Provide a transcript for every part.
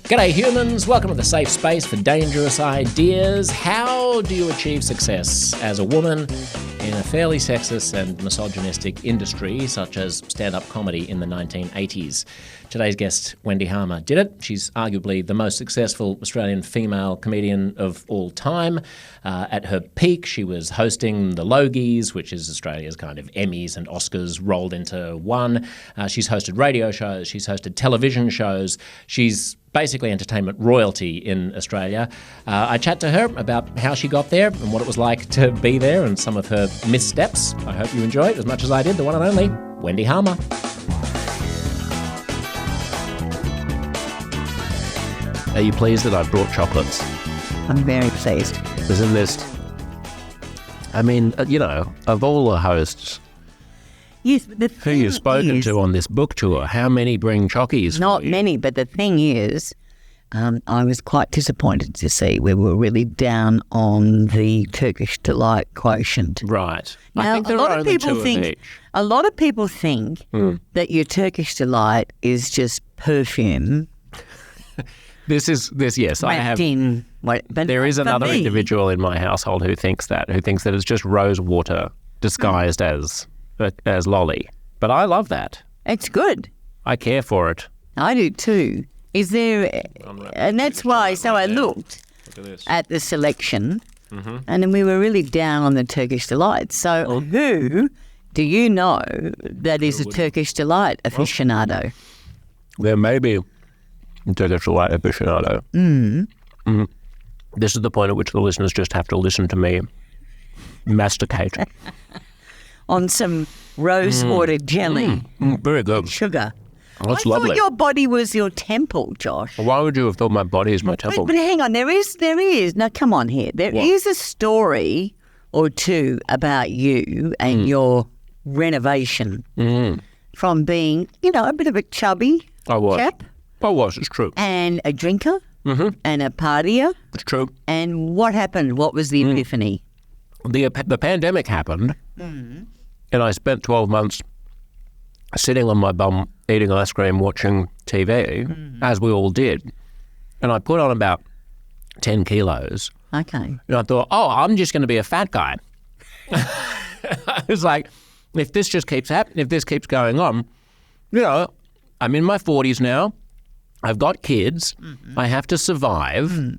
G'day humans, welcome to the safe space for dangerous ideas. How do you achieve success as a woman in a fairly sexist and misogynistic industry such as stand-up comedy in the 1980s? Today's guest, Wendy Harmer, did it. She's arguably the most successful Australian female comedian of all time. At her peak, she was hosting the Logies, which is Australia's kind of Emmys and Oscars rolled into one. She's hosted radio shows. She's hosted television shows. She's basically entertainment royalty in Australia. I chat to her about how she got there and what it was like to be there and some of her missteps. I hope you enjoy it as much as I did. The one and only Wendy Harmer. Are you pleased that I brought chocolates? I'm very pleased. Isn't this... I mean, of all the hosts yes, but who you've spoken to on this book tour, how many bring chockies? Not many, but the thing is, I was quite disappointed to see we were really down on the Turkish delight quotient. Right. Now, I think there are only two of each. A lot of people think that your Turkish delight is just perfume. Yes, I have. But there is another individual in my household who thinks that it's just rose water disguised as lolly. But I love that. It's good. I care for it. I do too. Is there, and that's why, so I looked at the selection and then we were really down on the Turkish delight. So who do you know that is a Turkish delight aficionado? There may be a Turkish delight aficionado. This is the point at which the listeners just have to listen to me masticate. On some rose-water jelly. Very good. Sugar. Oh, that's I lovely. thought your body was your temple, Josh. Why would you have thought my body is my temple? But hang on, there is. Now, come on here. There is a story or two about you and your renovation from being, a bit of a chubby chap. I was, it's true. And a drinker and a partier. It's true. And what happened? What was the epiphany? The pandemic happened and I spent 12 months sitting on my bum, eating ice cream, watching TV, as we all did. And I put on about 10 kilos. Okay. And I thought, I'm just going to be a fat guy. I was like, if this just keeps happening, if this keeps going on, I'm in my 40s now. I've got kids. I have to survive.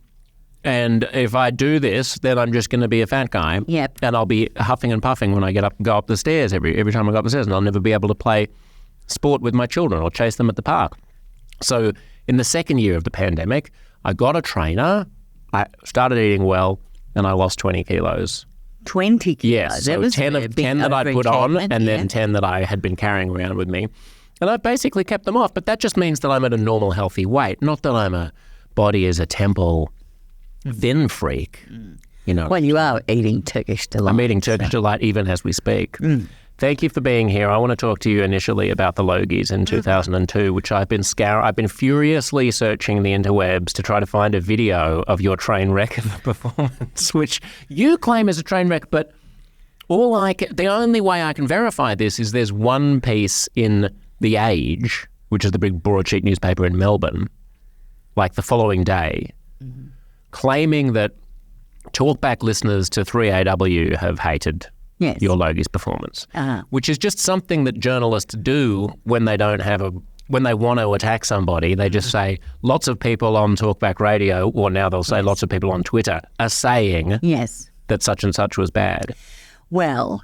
And if I do this, then I'm just going to be a fat guy. Yep. And I'll be huffing and puffing when I go up the stairs every time I go up the stairs, and I'll never be able to play sport with my children or chase them at the park. So in the second year of the pandemic, I got a trainer, I started eating well, and I lost 20 kilos. 20 kilos? Yes, so 10 that I put on and then 10 that I had been carrying around with me. And I basically kept them off, but that just means that I'm at a normal, healthy weight, not that I'm a body as a temple thin freak. Well, you are eating Turkish delight. I'm eating Turkish delight even as we speak. Thank you for being here. I want to talk to you initially about the Logies in 2002, which I've been furiously searching the interwebs to try to find a video of your train wreck of a performance, which you claim is a train wreck, but the only way I can verify this is there's one piece in The Age, which is the big broadsheet newspaper in Melbourne, like the following day, claiming that talkback listeners to 3AW have hated your Logies performance, which is just something that journalists do when they when they want to attack somebody. They just say lots of people on talkback radio, or now they'll say lots of people on Twitter are saying that such and such was bad. Well,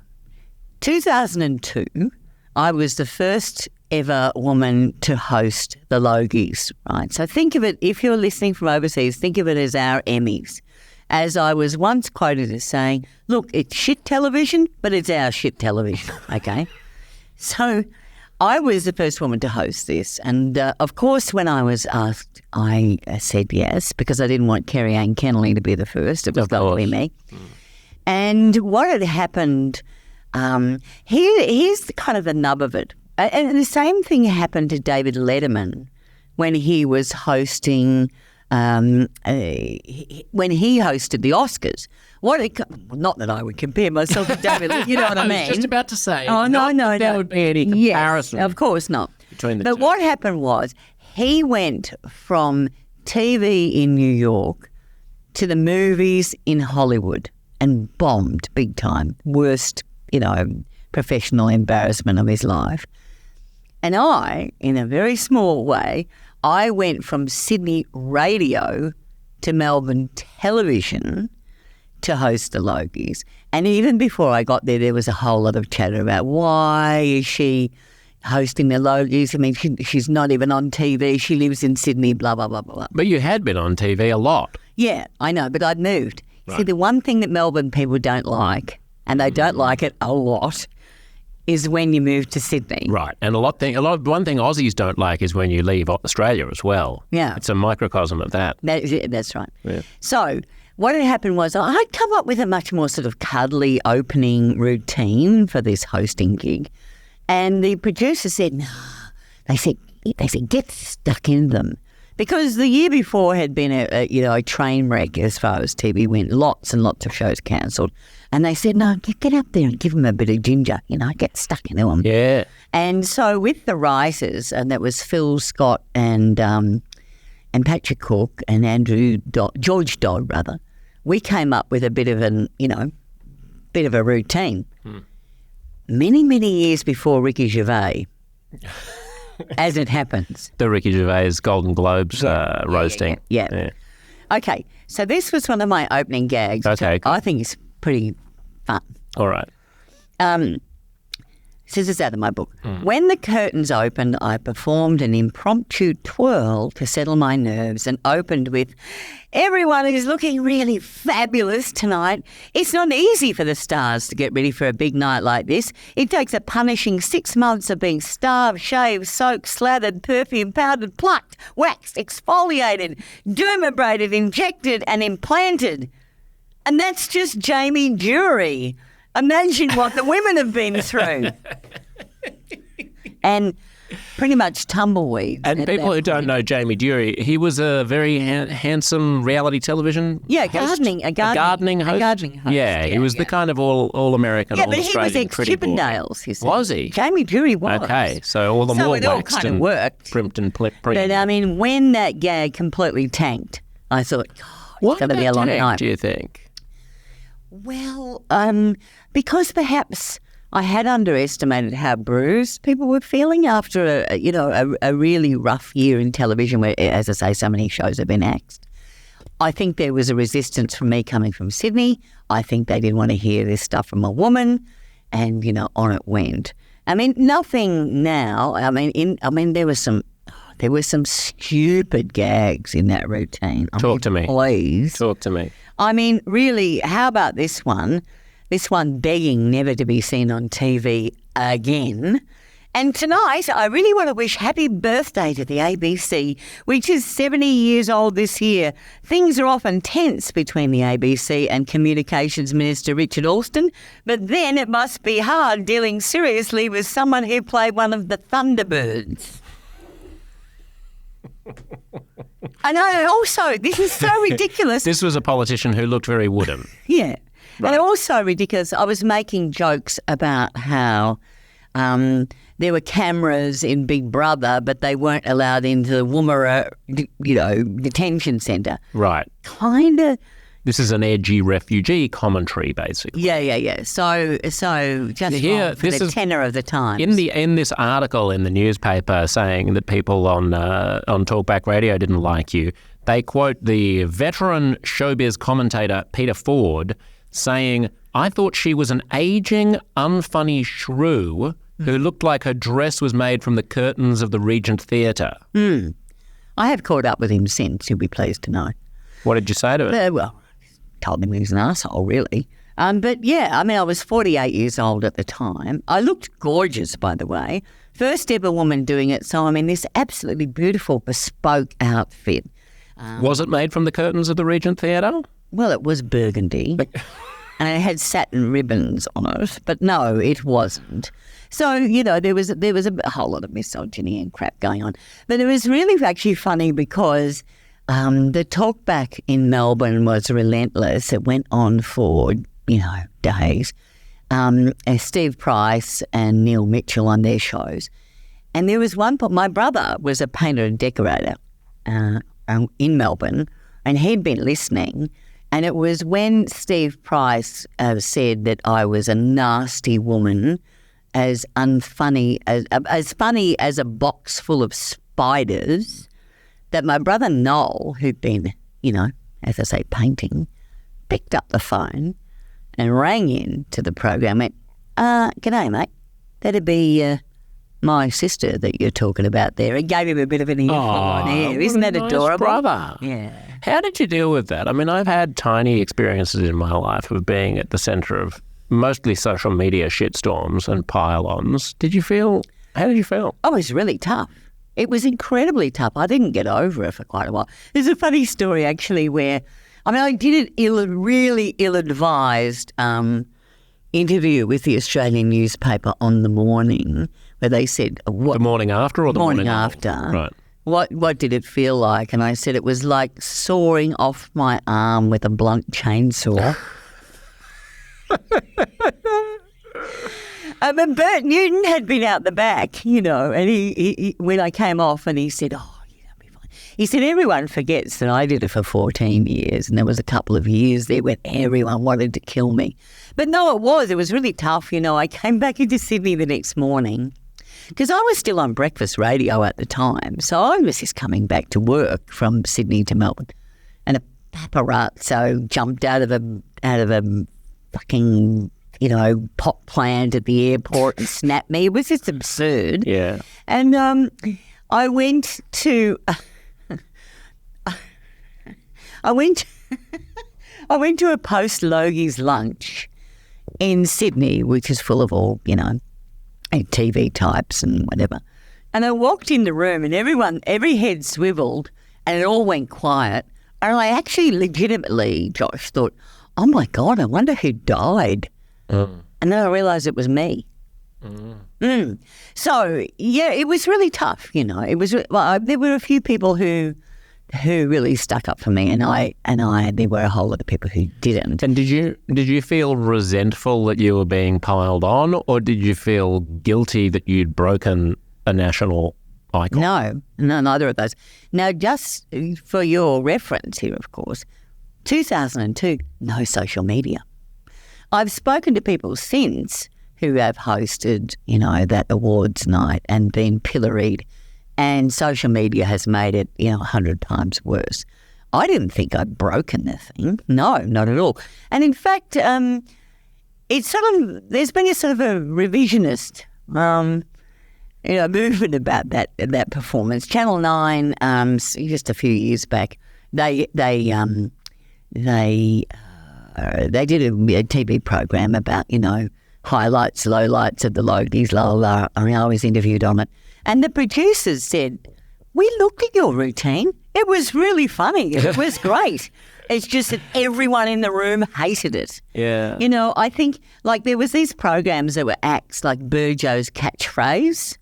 2002, I was the first ever woman to host the Logies, right? So think of it, if you're listening from overseas, think of it as our Emmys. As I was once quoted as saying, look, it's shit television, but it's our shit television, okay? So I was the first woman to host this. And, of course, when I was asked, I said yes, because I didn't want Kerry Ann Kennelly to be the first. It was going to be me. And what had happened, here's the kind of the nub of it. And the same thing happened to David Letterman when he was hosting, when he hosted the Oscars. Not that I would compare myself to David, you know what I mean? I was just about to say. Oh, no. There would be any comparison. Yes, of course not. Between the but two. What happened was he went from TV in New York to the movies in Hollywood and bombed big time. Worst, professional embarrassment of his life. And I, in a very small way, I went from Sydney radio to Melbourne television to host the Logies. And even before I got there was a whole lot of chatter about why is she hosting the Logies. I mean, she's not even on TV. She lives in Sydney, blah, blah, blah, blah. But you had been on TV a lot. Yeah, I know, but I'd moved. Right. See, the one thing that Melbourne people don't like, and they don't like it a lot, is when you move to Sydney. Right. And one thing Aussies don't like is when you leave Australia as well. Yeah. It's a microcosm of that. That's right. Yeah. So what had happened was I'd come up with a much more sort of cuddly opening routine for this hosting gig. And the producer said, no. They said, get stuck in them. Because the year before had been a train wreck as far as TV went. Lots and lots of shows cancelled. And they said, no, get up there and give them a bit of ginger, get stuck into them. Yeah. And so with the writers, and that was Phil Scott and Patrick Cook and George Dodd, rather, we came up with a bit of a routine. Many, many years before Ricky Gervais, as it happens. The Ricky Gervais Golden Globes roasting. Yeah. Okay, so this was one of my opening gags. Okay, cool. I think it's pretty fun. All right. This is out of my book. When the curtains opened, I performed an impromptu twirl to settle my nerves and opened with, everyone is looking really fabulous tonight. It's not easy for the stars to get ready for a big night like this. It takes a punishing 6 months of being starved, shaved, soaked, slathered, perfumed, powdered, plucked, waxed, exfoliated, dermabrated, injected and implanted. And that's just Jamie Dury. Imagine what the women have been through. And pretty much tumbleweeds. And people who don't know Jamie Dury, he was a very handsome reality television host. A gardening host. Yeah, he was the kind of all-American, but he was all-Australian pretty boy. ex-Chippendales, you see. Was he? Jamie Dury was. Okay, so all the more it all waxed kind of and worked. primped and primped. But, I mean, when that gag completely tanked, I thought, What it's going to be a long night. Do you think? Well, because perhaps I had underestimated how bruised people were feeling after a really rough year in television where, as I say, so many shows have been axed. I think there was a resistance from me coming from Sydney. I think they didn't want to hear this stuff from a woman, and on it went. I mean, nothing now. I mean, there were some stupid gags in that routine. Talk to me. Please. Talk to me. I mean, really, how about this one? This one begging never to be seen on TV again. And tonight, I really want to wish happy birthday to the ABC, which is 70 years old this year. Things are often tense between the ABC and Communications Minister Richard Alston, but then it must be hard dealing seriously with someone who played one of the Thunderbirds. And also, this is so ridiculous. This was a politician who looked very wooden. Yeah. Right. And also ridiculous. I was making jokes about how there were cameras in Big Brother, but they weren't allowed into the Woomera, detention centre. Right. Kind of. This is an edgy refugee commentary, basically. Yeah. So just Here, for the tenor of the times. In this article in the newspaper saying that people on Talkback Radio didn't like you, they quote the veteran showbiz commentator Peter Ford saying, "I thought she was an aging, unfunny shrew who looked like her dress was made from the curtains of the Regent Theatre." I have caught up with him since, you'll be pleased to know. What did you say to it? Well, told him he was an arsehole, really. But yeah, I mean, I was 48 years old at the time. I looked gorgeous, by the way. First ever woman doing it. So I'm in this absolutely beautiful bespoke outfit. Was it made from the curtains of the Regent Theatre? Well, it was burgundy. And it had satin ribbons on it. But no, it wasn't. So, there was a whole lot of misogyny and crap going on. But it was really actually funny because the talkback in Melbourne was relentless. It went on for, days. Steve Price and Neil Mitchell on their shows. And there was one point, my brother was a painter and decorator. in Melbourne, and he'd been listening. And it was when Steve Price said that I was a nasty woman, as funny as a box full of spiders, that my brother Noel, who'd been, as I say, painting, picked up the phone and rang in to the program and went, "G'day, mate. That'd be my sister that you're talking about there." It gave him a bit of an earful on air. Isn't that adorable? Brother. Yeah. How did you deal with that? I mean, I've had tiny experiences in my life of being at the centre of mostly social media shitstorms and pile-ons. How did you feel? Oh, it was really tough. It was incredibly tough. I didn't get over it for quite a while. There's a funny story, actually, where, I did a really ill-advised interview with the Australian newspaper on The Morning, where they said... The morning after or the morning after? Right. What did it feel like? And I said it was like sawing off my arm with a blunt chainsaw. But Bert Newton had been out the back, and he when I came off, and he said, "Oh, that'll be fine." He said, "Everyone forgets that I did it for 14 years, and there was a couple of years there when everyone wanted to kill me." But no, it was really tough. I came back into Sydney the next morning, because I was still on breakfast radio at the time. So I was just coming back to work from Sydney to Melbourne, and a paparazzo jumped out of a fucking, pot plant at the airport and snapped me. It was just absurd. Yeah. And I went to a post-Logies lunch in Sydney, which is full of all, TV types and whatever. And I walked in the room and every head swiveled and it all went quiet. And I actually legitimately, Josh, thought, "Oh my God, I wonder who died." And then I realised it was me. So, yeah, it was really tough, It was there were a few people who really stuck up for me, and there were a whole lot of people who didn't. And did you feel resentful that you were being piled on, or did you feel guilty that you'd broken a national icon? No, neither of those. Now, just for your reference here, of course, 2002, no social media. I've spoken to people since who have hosted, that awards night and been pilloried, and social media has made it, 100 times worse. I didn't think I'd broken the thing. No, not at all. And in fact, there's been a sort of a revisionist, movement about that performance. Channel 9, just a few years back, they did a TV program about, highlights, lowlights of the Logies, I was interviewed on it. And the producers said, "We looked at your routine. It was really funny. It was great. It's just that everyone in the room hated it." Yeah. I think, there was these programs that were acts like Burjo's Catchphrase,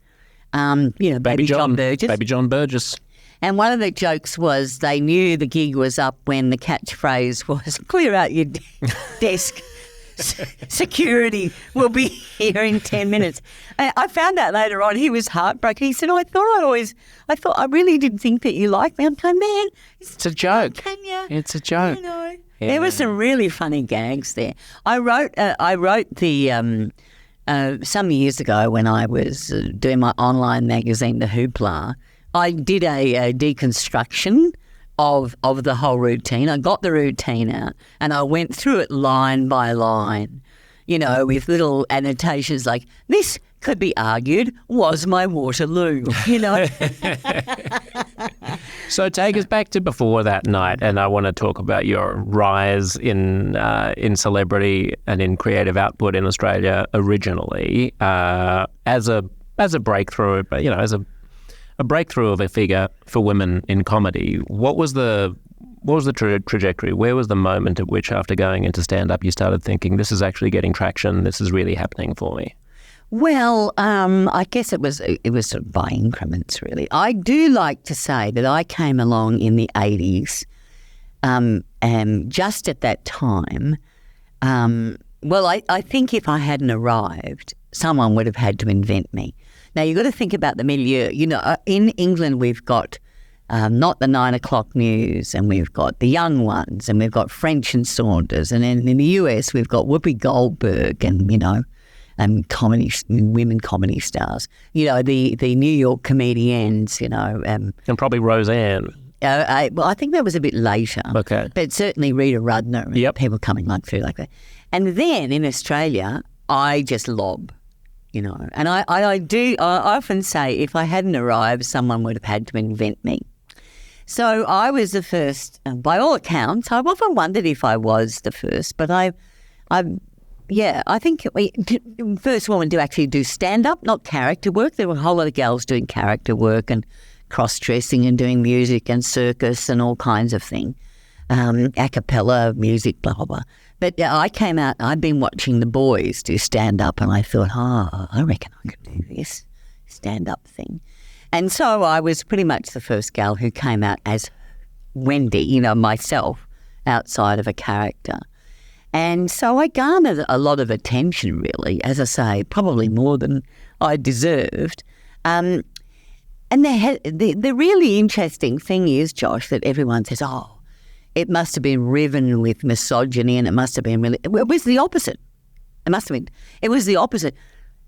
Baby John Burgess. Baby John Burgess. And one of the jokes was they knew the gig was up when the catchphrase was, "Clear out your desk. Security will be here in 10 minutes. I found out later on he was heartbroken. He said, I thought I really didn't think that you liked me. I'm going, man, it's a joke. Can you? It's a joke. Yeah. There were some really funny gags there. I wrote the some years ago when I was doing my online magazine, The Hoopla. I did a deconstruction of the whole routine. I got the routine out and I went through it line by line, with little annotations like, "This could be argued was my Waterloo," So take us back to before that night, and I want to talk about your rise in celebrity and in creative output in Australia originally as a breakthrough, as a breakthrough of a figure for women in comedy. What was the trajectory? Where was the moment at which, after going into stand-up, you started thinking, "This is actually getting traction. This is really happening for me"? Well, I guess it was sort of by increments, really. I do like to say that I came along in the 80s, and just at that time, I think if I hadn't arrived, someone would have had to invent me. Now, you've got to think about the milieu. In England, we've got not the 9 o'clock news, and we've got the young ones, and we've got French and Saunders, and then in the US we've got Whoopi Goldberg, and women comedy stars, the New York comedians, and probably Roseanne. I think that was a bit later. Okay. But certainly Rita Rudner and people coming through like that. And then in Australia, I just lob, And I often say if I hadn't arrived, someone would have had to invent me. So I was the first, by all accounts. I've often wondered if I was the first, but I think first woman to actually do stand-up, not character work. There were a whole lot of girls doing character work and cross-dressing and doing music and circus and all kinds of things, a cappella music, blah, blah, blah. But I came out, I'd been watching the boys do stand-up, and I thought, I reckon I could do this stand-up thing. And so I was pretty much the first gal who came out as Wendy, myself, outside of a character. And so I garnered a lot of attention, really, as I say, probably more than I deserved. And the really interesting thing is, Josh, that everyone says, it must have been riven with misogyny, and it must have been really... It was the opposite. It was the opposite.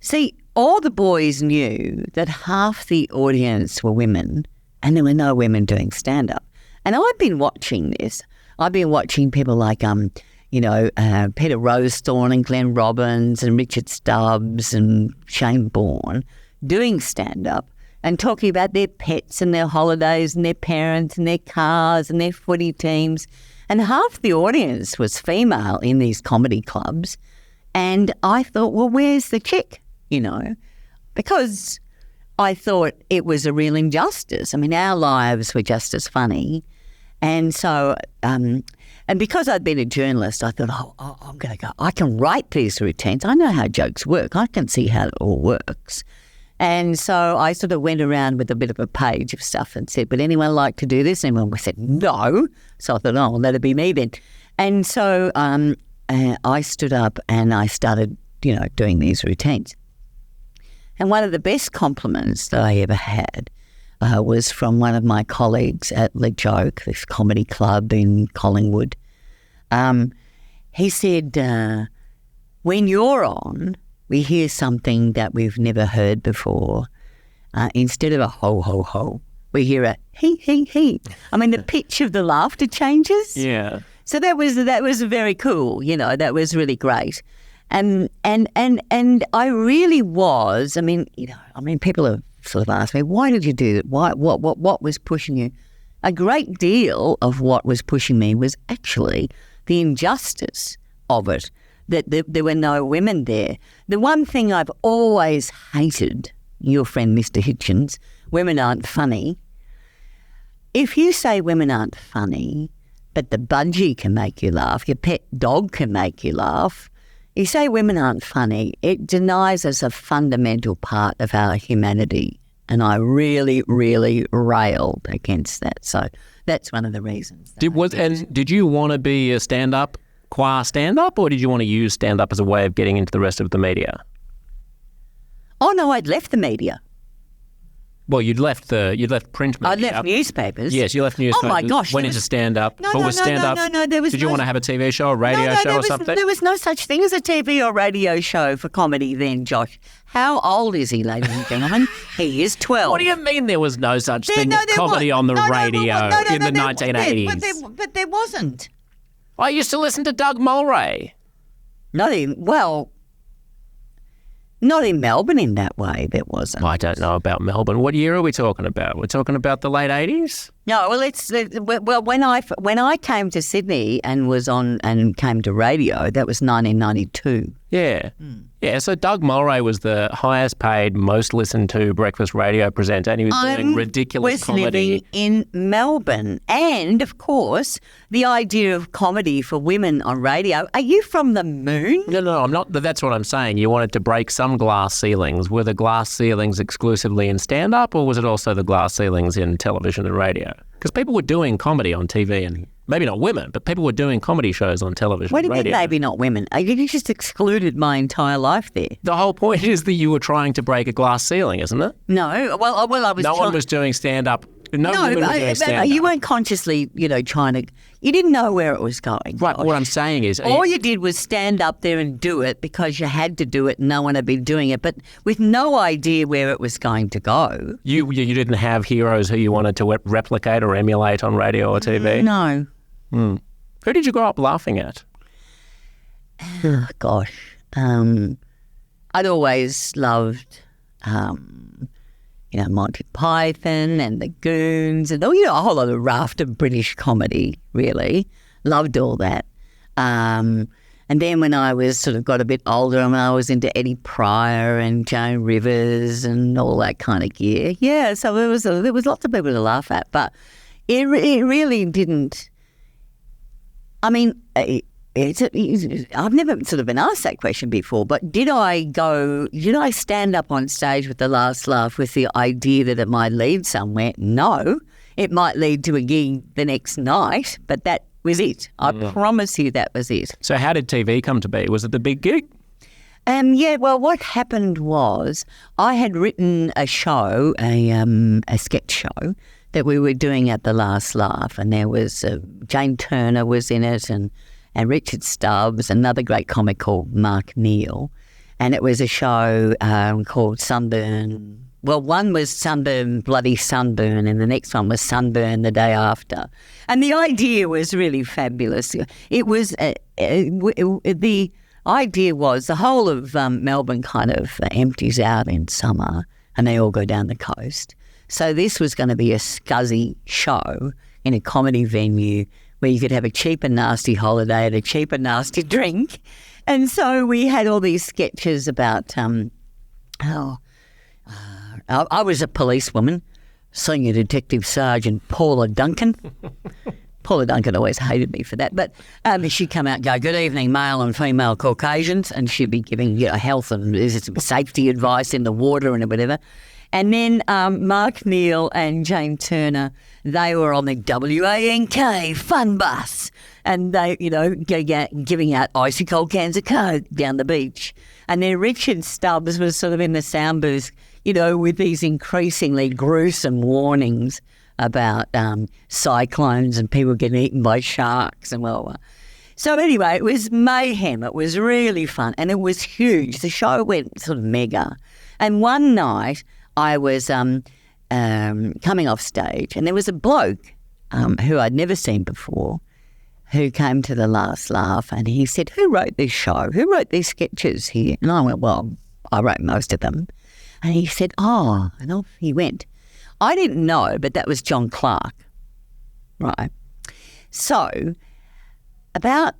See, all the boys knew that half the audience were women, and there were no women doing stand-up. And I've been watching this. I've been watching people like... Peter Rosethorn and Glenn Robbins and Richard Stubbs and Shane Bourne doing stand-up and talking about their pets and their holidays and their parents and their cars and their footy teams. And half the audience was female in these comedy clubs. And I thought, well, where's the chick, Because I thought it was a real injustice. I mean, our lives were just as funny. And so... And because I'd been a journalist, I thought, I'm going to go. I can write these routines. I know how jokes work. I can see how it all works. And so I sort of went around with a bit of a page of stuff and said, would anyone like to do this? And everyone said, no. So I thought, well, that'll be me then. And so I stood up and I started, doing these routines. And one of the best compliments that I ever had was from one of my colleagues at The Joke, this comedy club in Collingwood. He said, when you're on, we hear something that we've never heard before. Instead of a ho, ho, ho, we hear a he, he, he. I mean, the pitch of the laughter changes. Yeah. So that was very cool, that was really great. And I really was, people have sort of asked me, why did you do that? What was pushing you? A great deal of what was pushing me was actually the injustice of it, that there were no women there. The one thing I've always hated, your friend Mr. Hitchens, women aren't funny. If you say women aren't funny, but the budgie can make you laugh, your pet dog can make you laugh, you say women aren't funny, it denies us a fundamental part of our humanity. And I really, really railed against that. So that's one of the reasons. Did you want to be a stand-up, qua stand-up, or did you want to use stand-up as a way of getting into the rest of the media? Oh, no, I'd left the media. Well, you'd left print media. I left newspapers. Yes, you left newspapers. Oh my gosh! Went into stand-up. No. There was. Did you want to have a TV show, a radio show, or something? There was no such thing as a TV or radio show for comedy then, Josh. How old is he, ladies and gentlemen? He is 12. What do you mean there was no such thing as comedy on the radio in the 1980s? But there wasn't. I used to listen to Doug Mulray. Not in Melbourne in that way, there wasn't. I don't know about Melbourne. What year are we talking about? We're talking about the late 80s? No, when I came to Sydney and was on and came to radio, that was 1992. Yeah. Yeah, so Doug Mulray was the highest paid, most listened to breakfast radio presenter, and he was doing ridiculous comedy. Living in Melbourne. And, of course, the idea of comedy for women on radio. Are you from the moon? No, I'm not. That's what I'm saying. You wanted to break some glass ceilings. Were the glass ceilings exclusively in stand-up, or was it also the glass ceilings in television and radio? Because people were doing comedy on TV, and maybe not women, but people were doing comedy shows on television and radio. What do you mean maybe not women? You just excluded my entire life there. The whole point is that you were trying to break a glass ceiling, isn't it? No. Well, I was... No one was doing stand-up No, women were doing stand-up. You weren't consciously, trying to. You didn't know where it was going. Right. What I'm saying is, all you did was stand up there and do it because you had to do it. And no one had been doing it, but with no idea where it was going to go. You didn't have heroes who you wanted to replicate or emulate on radio or TV. No. Who did you grow up laughing at? Oh, gosh. I'd always loved, Monty Python and the Goons and, a whole lot of raft of British comedy, really. Loved all that. And then when I was sort of got a bit older, I was into Eddie Pryor and Joan Rivers and all that kind of gear. Yeah, so there was lots of people to laugh at, but it really didn't. I mean, I've never sort of been asked that question before, but did I stand up on stage with The Last Laugh with the idea that it might lead somewhere? No. It might lead to a gig the next night, but that was it. I promise you that was it. So how did TV come to be? Was it the big gig? Well, what happened was I had written a show, a sketch show, that we were doing at The Last Laugh, and there was Jane Turner was in it, and Richard Stubbs, another great comic called Mark Neal, and it was a show called Sunburn. Well, one was Sunburn, Bloody Sunburn, and the next one was Sunburn the Day After. And the idea was really fabulous. It was the idea was the whole of Melbourne kind of empties out in summer, and they all go down the coast. So this was going to be a scuzzy show in a comedy venue where you could have a cheap and nasty holiday and a cheap and nasty drink. And so we had all these sketches about, I was a policewoman, Senior Detective Sergeant Paula Duncan. Paula Duncan always hated me for that. But she'd come out and go, "Good evening, male and female Caucasians," and she'd be giving health and safety advice in the water and whatever. And then Mark Neal and Jane Turner, they were on the WANK fun bus, and they, giving out icy cold cans of Coke down the beach. And then Richard Stubbs was sort of in the sound booth, with these increasingly gruesome warnings about cyclones and people getting eaten by sharks and well. So anyway, it was mayhem. It was really fun, and it was huge. The show went sort of mega. And one night I was coming off stage, and there was a bloke who I'd never seen before who came to The Last Laugh, and he said, "Who wrote this show? Who wrote these sketches here?" And I went, "Well, I wrote most of them." And he said, "Oh," and off he went. I didn't know, but that was John Clark, right? So about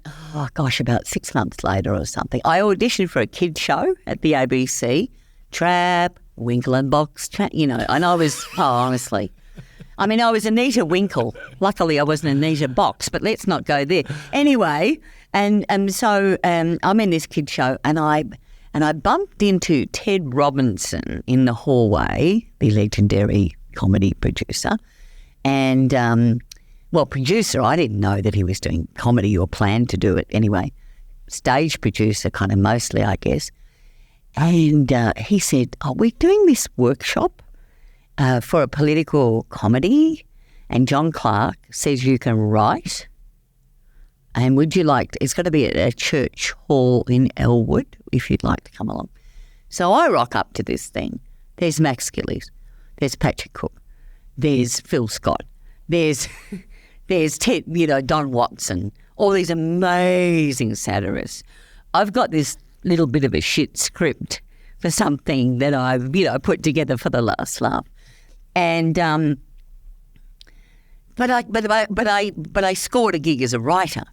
6 months later or something, I auditioned for a kids show at the ABC, Trap, Winkle and Box, and I was, honestly, I was Anita Winkle. Luckily, I wasn't Anita Box, but let's not go there. Anyway, so I'm in this kids show, and I bumped into Ted Robinson in the hallway, the legendary comedy producer, and producer. I didn't know that he was doing comedy or planned to do it. Anyway, stage producer, kind of mostly, I guess. And he said, "We're doing this workshop for a political comedy, and John Clark says you can write. And would you like it's going to be at a church hall in Elwood, if you'd like to come along." So I rock up to this thing. There's Max Gillies. There's Patrick Cook. There's Phil Scott. There's Ted, Don Watson. All these amazing satirists. I've got this little bit of a shit script for something that I've put together for The Last Laugh, and but I scored a gig as a writer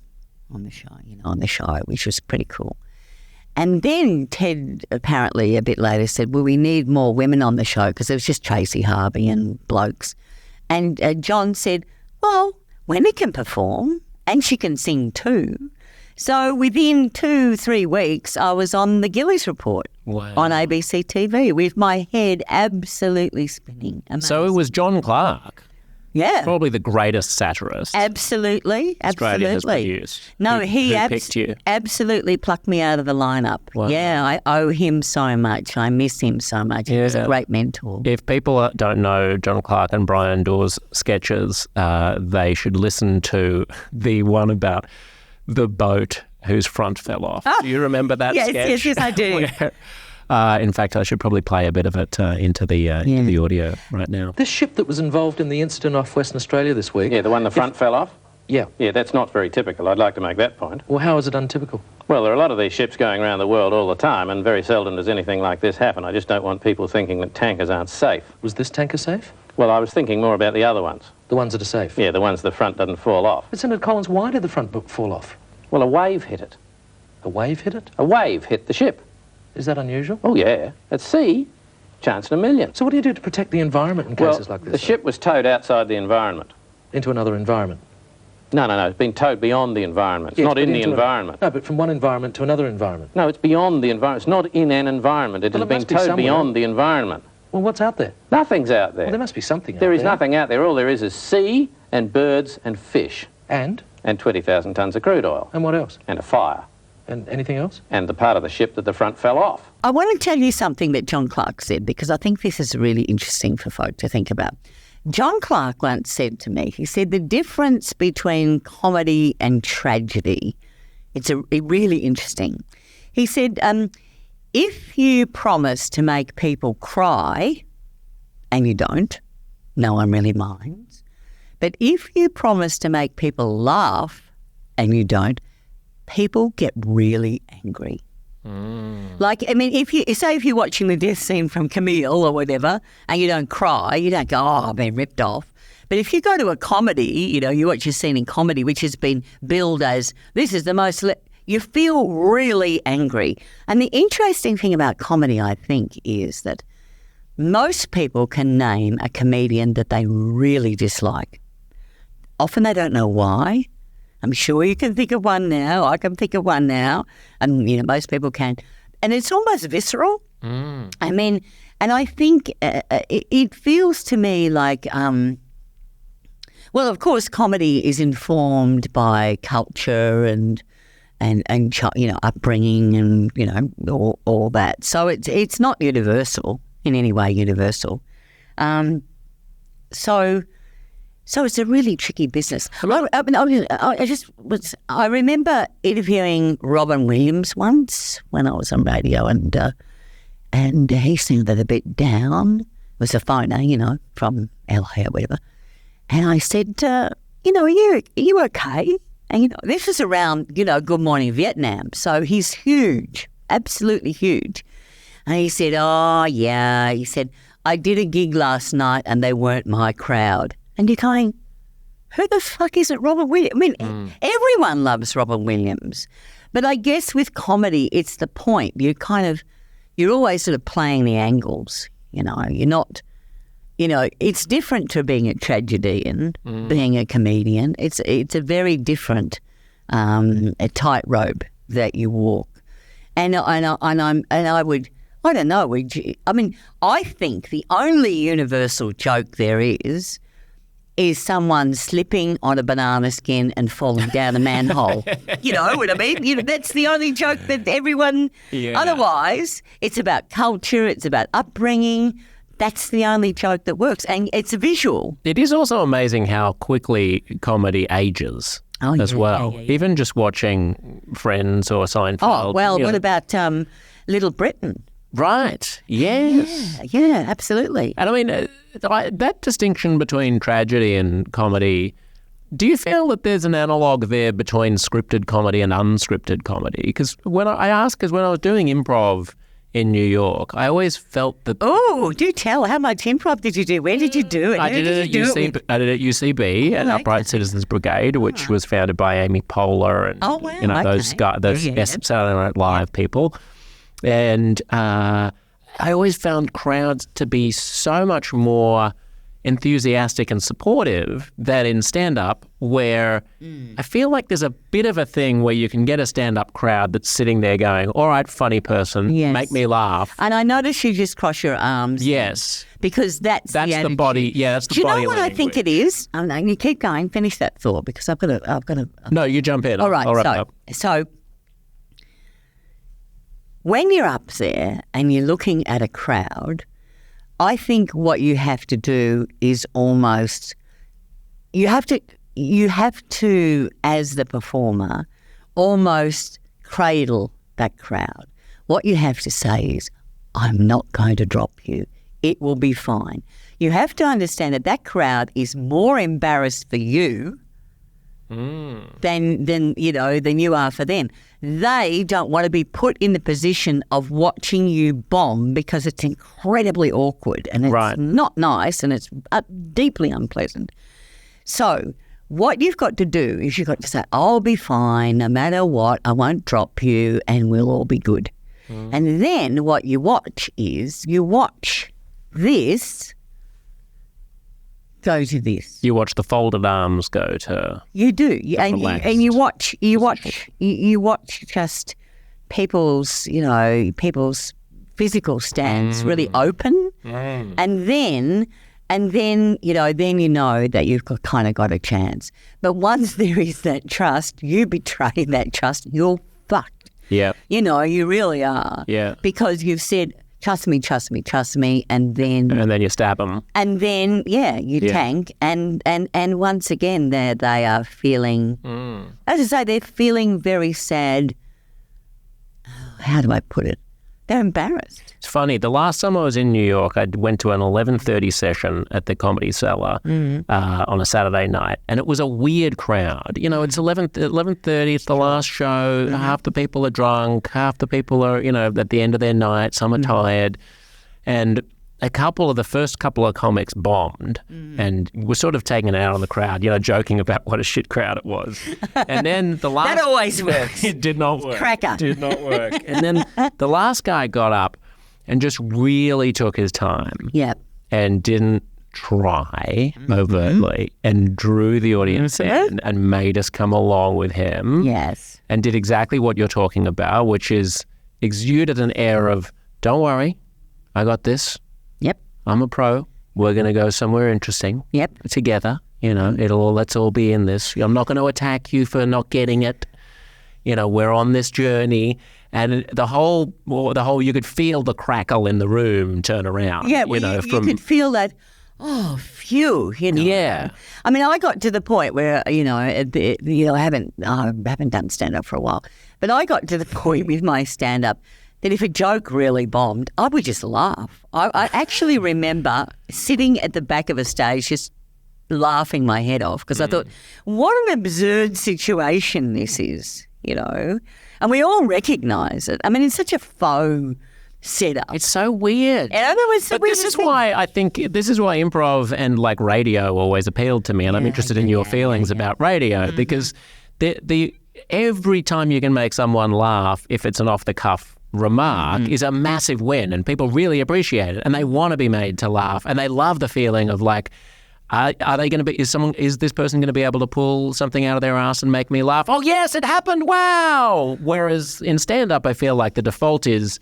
on the show, which was pretty cool. And then Ted apparently a bit later said, "Well, we need more women on the show," because it was just Tracy Harvey and blokes. And John said, "Well, Wendy can perform and she can sing too." So within 2-3 weeks, I was on the Gillies Report on ABC TV with my head absolutely spinning. Amazing. So it was John Clark Yeah. Probably the greatest satirist Absolutely. Australia has produced. No, Who he picked you? absolutely plucked me out of the lineup. Wow. Yeah, I owe him so much. I miss him so much. He was a great mentor. If people don't know John Clark and Brian Dawes' sketches, they should listen to the one about the boat whose front fell off. Do you remember that sketch? Yes, I do. In fact, I should probably play a bit of it into the audio right now. This ship that was involved in the incident off Western Australia this week... Yeah, the one the front fell off? Yeah. Yeah, that's not very typical. I'd like to make that point. Well, how is it untypical? Well, there are a lot of these ships going around the world all the time, and very seldom does anything like this happen. I just don't want people thinking that tankers aren't safe. Was this tanker safe? Well, I was thinking more about the other ones. The ones that are safe? Yeah, the ones the front doesn't fall off. But Senator Collins, why did the front book fall off? Well, a wave hit it. A wave hit it? A wave hit the ship. Is that unusual? Oh, yeah. At sea, chance in a million. So what do you do to protect the environment in cases like this? The ship was towed outside the environment. Into another environment? No. It's been towed beyond the environment. It's not in the environment. No, but from one environment to another environment. No, it's beyond the environment. It's not in an environment. It has been towed beyond the environment. Well, what's out there? Nothing's out there. Well, there must be something out there. There is nothing out there. All there is sea and birds and fish. And 20,000 tonnes of crude oil. And what else? And a fire. And anything else? And the part of the ship that the front fell off. I want to tell you something that John Clark said, because I think this is really interesting for folk to think about. John Clark once said to me, he said, the difference between comedy and tragedy, it's really interesting. He said, if you promise to make people cry, and you don't, no one really minds. But if you promise to make people laugh, and you don't, people get really angry. Like, I mean, if you're watching the death scene from Camille or whatever, and you don't cry, you don't go, oh, I've been ripped off. But if you go to a comedy, you watch a scene in comedy which has been billed as, this is the most, you feel really angry. And the interesting thing about comedy, I think, is that most people can name a comedian that they really dislike. Often they don't know why. I'm sure you can think of one now. I can think of one now. And, most people can. And it's almost visceral. I mean, and I think it feels to me like, well, of course, comedy is informed by culture and upbringing and, all that. So it's not universal, in any way universal. So it's a really tricky business. I remember interviewing Robin Williams once when I was on radio, and he sounded a bit down. It was a phoner, from LA or whatever. And I said, are you okay? And this is around, Good Morning Vietnam. So he's huge, absolutely huge. And he said, oh yeah. He said, I did a gig last night and they weren't my crowd. And you're going, who the fuck isn't Robin Williams? I mean, everyone loves Robin Williams. But I guess with comedy, it's the point. You're always sort of playing the angles, You're not, it's different to being a tragedian, being a comedian. It's a very different a tightrope that you walk. I think the only universal joke there is someone slipping on a banana skin and falling down a manhole. You know what I mean? That's the only joke that everyone... Yeah. Otherwise, it's about culture, it's about upbringing. That's the only joke that works, and it's a visual. It is also amazing how quickly comedy ages as well. Yeah. Even just watching Friends or Seinfeld. Oh, well, what about Little Britain? Right, yes. Yeah, absolutely. And I mean, that distinction between tragedy and comedy, do you feel that there's an analogue there between scripted comedy and unscripted comedy? Because when I was doing improv in New York, I always felt that... Oh, do tell. How much improv did you do? Where did you do it? I did it at UCB, at Upright Citizens Brigade, which was founded by Amy Poehler and those guys, those Saturday Night Live people. And I always found crowds to be so much more enthusiastic and supportive than in stand-up, where I feel like there's a bit of a thing where you can get a stand-up crowd that's sitting there going, all right, funny person, Yes. make me laugh. And I notice you just cross your arms. Yes. Because that's the the body. Yeah, that's the Do you body know what I language. think it is? Oh, no, you keep going. Finish that thought because I've got to. No, you jump in. All right. I'll wrap it up. So when you're up there and you're looking at a crowd, I think what you have to do is almost you have to as the performer almost cradle that crowd. What you have to say is, I'm not going to drop you. It will be fine. You have to understand that crowd is more embarrassed for you than you are for them. They don't want to be put in the position of watching you bomb because it's incredibly awkward and it's not nice and it's deeply unpleasant. So what you've got to do is you've got to say, I'll be fine no matter what. I won't drop you and we'll all be good. And then what you watch is this go to this. You watch the folded arms go to. You do, and you watch just people's physical stance really open, and then you know that you've kind of got a chance. But once there is that trust, you betray that trust, you're fucked. Yeah. You really are. Yeah. Because you've said, trust me, and then you stab them. And then, you tank. And once again, they are feeling, as I say, they're feeling very sad. How do I put it? They're embarrassed. It's funny. The last time I was in New York, I went to an 11:30 session at the Comedy Cellar on a Saturday night, and it was a weird crowd. It's 11:30. It's the last show. Half the people are drunk. Half the people are, at the end of their night. Some are tired, and the first couple of comics bombed and were sort of taken out on the crowd, joking about what a shit crowd it was. And then the last... That always works. It did not work. Cracker. Did not work. And then the last guy got up and just really took his time. Yep. And didn't try overtly and drew the audience in and made us come along with him. Yes. And did exactly what you're talking about, which is exuded an air of, don't worry, I got this. Yep. I'm a pro. We're going to go somewhere interesting. Yep. Together. Let's all be in this. I'm not going to attack you for not getting it. We're on this journey. And the whole, you could feel the crackle in the room turn around. Yeah, you could feel that, oh, phew, Yeah. I mean, I got to the point where, I haven't done stand-up for a while, but I got to the point with my stand-up that if a joke really bombed, I would just laugh. I actually remember sitting at the back of a stage just laughing my head off because I thought, what an absurd situation this is, And we all recognise it. I mean, it's such a faux setup. It's so weird. This is why improv and like radio always appealed to me, and I'm interested in your feelings about radio because every time you can make someone laugh, if it's an off-the-cuff remark, is a massive win, and people really appreciate it, and they want to be made to laugh, and they love the feeling of like, are they going to be? Is this person going to be able to pull something out of their ass and make me laugh? Oh yes, it happened! Wow. Whereas in stand-up, I feel like the default is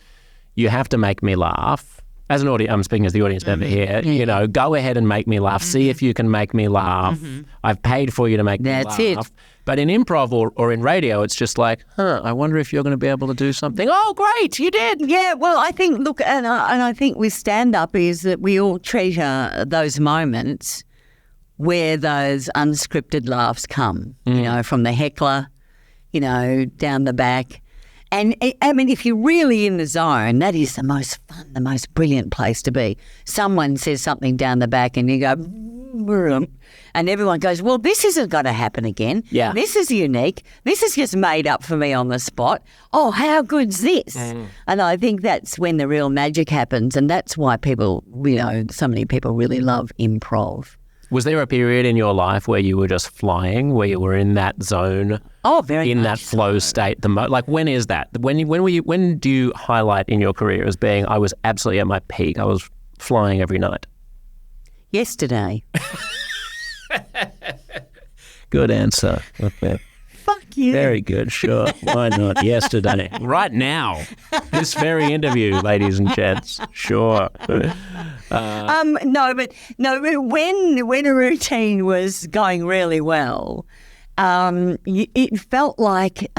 you have to make me laugh. As an audience, I'm speaking as the audience member here. Go ahead and make me laugh. See if you can make me laugh. I've paid for you to make me laugh. That's it. But in improv or in radio, it's just like, I wonder if you're going to be able to do something. Oh, great, you did. Yeah, well, I think, look, and I think with stand-up is that we all treasure those moments where those unscripted laughs come, from the heckler, down the back. And, I mean, if you're really in the zone, that is the most fun, the most brilliant place to be. Someone says something down the back and you go, and everyone goes, well, this isn't going to happen again. Yeah. This is unique. This is just made up for me on the spot. Oh, how good's this? And I think that's when the real magic happens, and that's why people, so many people really love improv. Was there a period in your life where you were just flying, where you were in that zone? Oh, very in much that flow state. Like, when is that? When do you highlight in your career as being, I was absolutely at my peak, I was flying every night? Yesterday. Good answer. Okay. Fuck you. Very good. Sure. Why not? Yesterday. Right now. This very interview, ladies and gents. Sure. No, but when a routine was going really well, it felt like,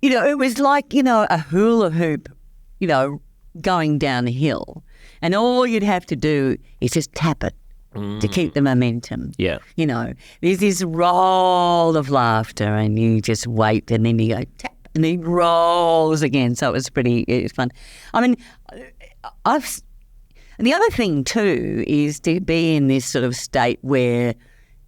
it was like, a hula hoop, going downhill. And all you'd have to do is just tap it to keep the momentum. Yeah. There's this roll of laughter and you just wait and then you go tap and it rolls again. So it was fun. I mean, the other thing too is to be in this sort of state where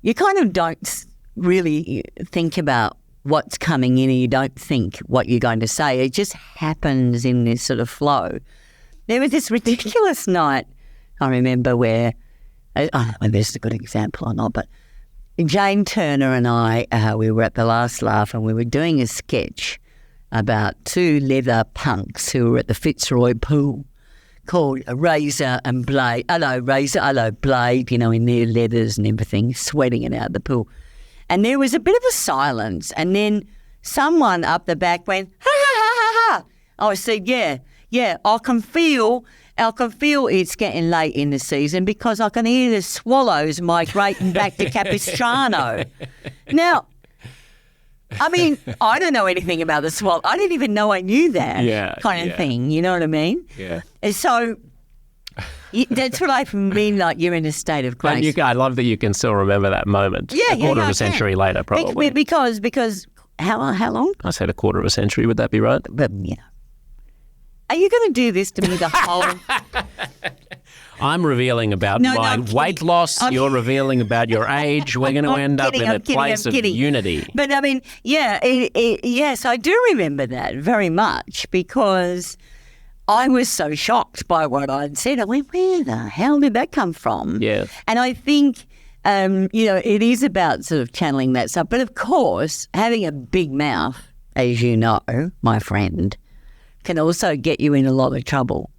you kind of don't really think about what's coming in and you don't think what you're going to say. It just happens in this sort of flow. There was this ridiculous night, I remember, where, I don't know whether this is a good example or not, but Jane Turner and I, we were at the Last Laugh and we were doing a sketch about two leather punks who were at the Fitzroy pool called Razor and Blade. Hello, Razor, hello, Blade, in their leathers and everything, sweating it out the pool. And there was a bit of a silence and then someone up the back went, ha, ha, ha, ha, ha. I said, yeah, I can feel it's getting late in the season because I can hear the swallows migrating back to Capistrano. Now, I mean, I don't know anything about the swallow. I didn't even know I knew that kind of thing. You know what I mean? Yeah. And so that's what I mean, like you're in a state of grace. I love that you can still remember that moment. Yeah, a quarter of a century later, probably. Because how long? I said a quarter of a century. Would that be right? But are you going to do this to me the whole? I'm revealing about my weight loss. You're revealing about your age. We're going to end up in a place of unity. But I mean, yes, I do remember that very much because I was so shocked by what I'd said. I went, where the hell did that come from? Yeah. And I think, it is about sort of channeling that stuff. But of course, having a big mouth, as you know, my friend, can also get you in a lot of trouble.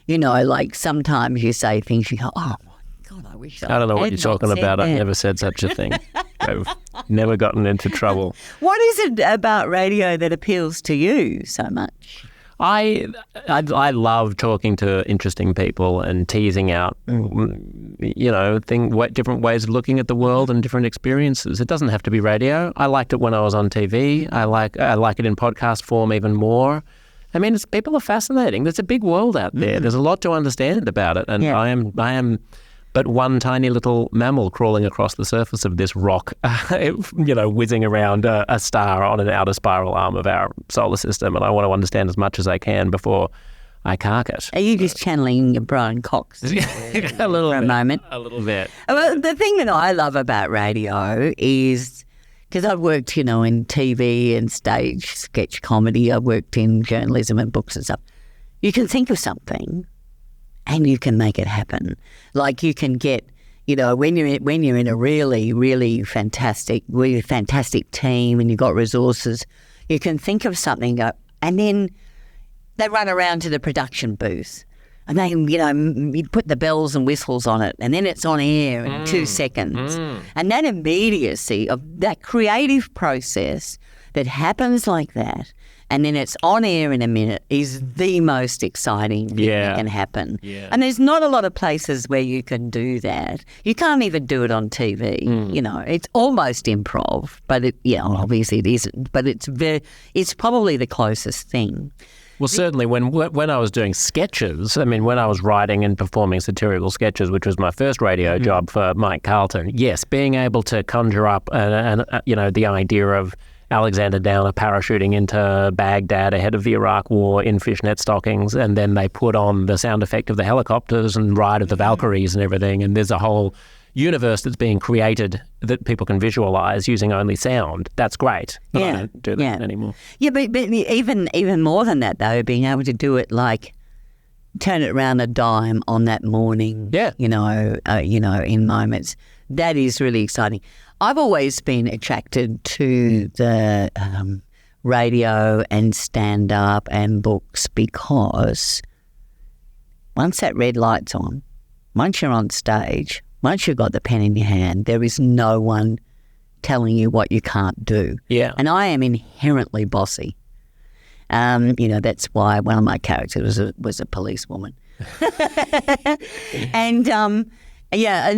Like sometimes you say things, you go, oh, my God, I wish I don't know what you're talking about. I've never said such a thing. I've never gotten into trouble. What is it about radio that appeals to you so much? I love talking to interesting people and teasing out, different ways of looking at the world and different experiences. It doesn't have to be radio. I liked it when I was on TV. I like it in podcast form even more. I mean, people are fascinating. There's a big world out there. There's a lot to understand about it. And I am but one tiny little mammal crawling across the surface of this rock, whizzing around a star on an outer spiral arm of our solar system. And I want to understand as much as I can before I cark it. Are you just channeling Brian Cox a little for bit, a moment? A little bit. Well, the thing that I love about radio is, because I've worked, in TV and stage sketch comedy. I've worked in journalism and books and stuff. You can think of something and you can make it happen. Like you can get, when you're in a really, really fantastic team and you've got resources, you can think of something and then they run around to the production booth and they, you put the bells and whistles on it and then it's on air in 2 seconds. And that immediacy of that creative process that happens like that and then it's on air in a minute is the most exciting thing that can happen. Yeah. And there's not a lot of places where you can do that. You can't even do it on TV. It's almost improv, but obviously it isn't. But it's probably the closest thing. Well, certainly when I was doing sketches, when I was writing and performing satirical sketches, which was my first radio job for Mike Carlton, yes, being able to conjure up the idea of Alexander Downer parachuting into Baghdad ahead of the Iraq War in fishnet stockings, and then they put on the sound effect of the helicopters and Ride of the Valkyries and everything, and there's a whole universe that's being created that people can visualize using only sound. That's great. But I don't do that anymore. Yeah, but even more than that, though, being able to do it like turn it around a dime on that morning. Yeah. In moments. That is really exciting. I've always been attracted to the radio and stand-up and books because once that red light's on, once you're on stage, once you've got the pen in your hand, there is no one telling you what you can't do. Yeah. And I am inherently bossy. That's why one of my characters was a policewoman. And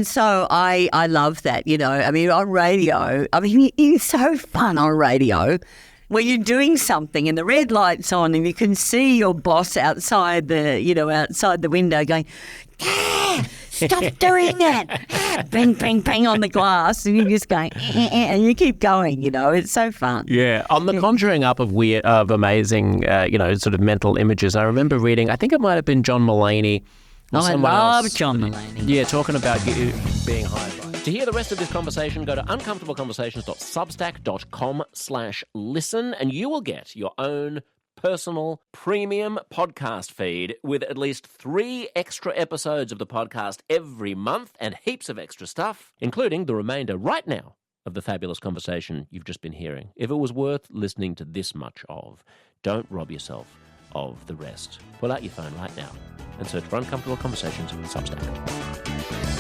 so I love that, on radio, it's so fun on radio where you're doing something and the red light's on and you can see your boss outside the window going, stop doing that. Bang, bang, bang on the glass. And you're just going, and you keep going, it's so fun. Yeah. On the conjuring up of amazing, sort of mental images, I remember reading, I think it might have been John Mulaney. I love John Mulaney. Yeah, talking about you being hired by. To hear the rest of this conversation, go to uncomfortableconversations.substack.com/listen and you will get your own personal premium podcast feed with at least 3 extra episodes of the podcast every month and heaps of extra stuff, including the remainder right now of the fabulous conversation you've just been hearing. If it was worth listening to this much of, don't rob yourself of the rest. Pull out your phone right now and search for Uncomfortable Conversations on Substack.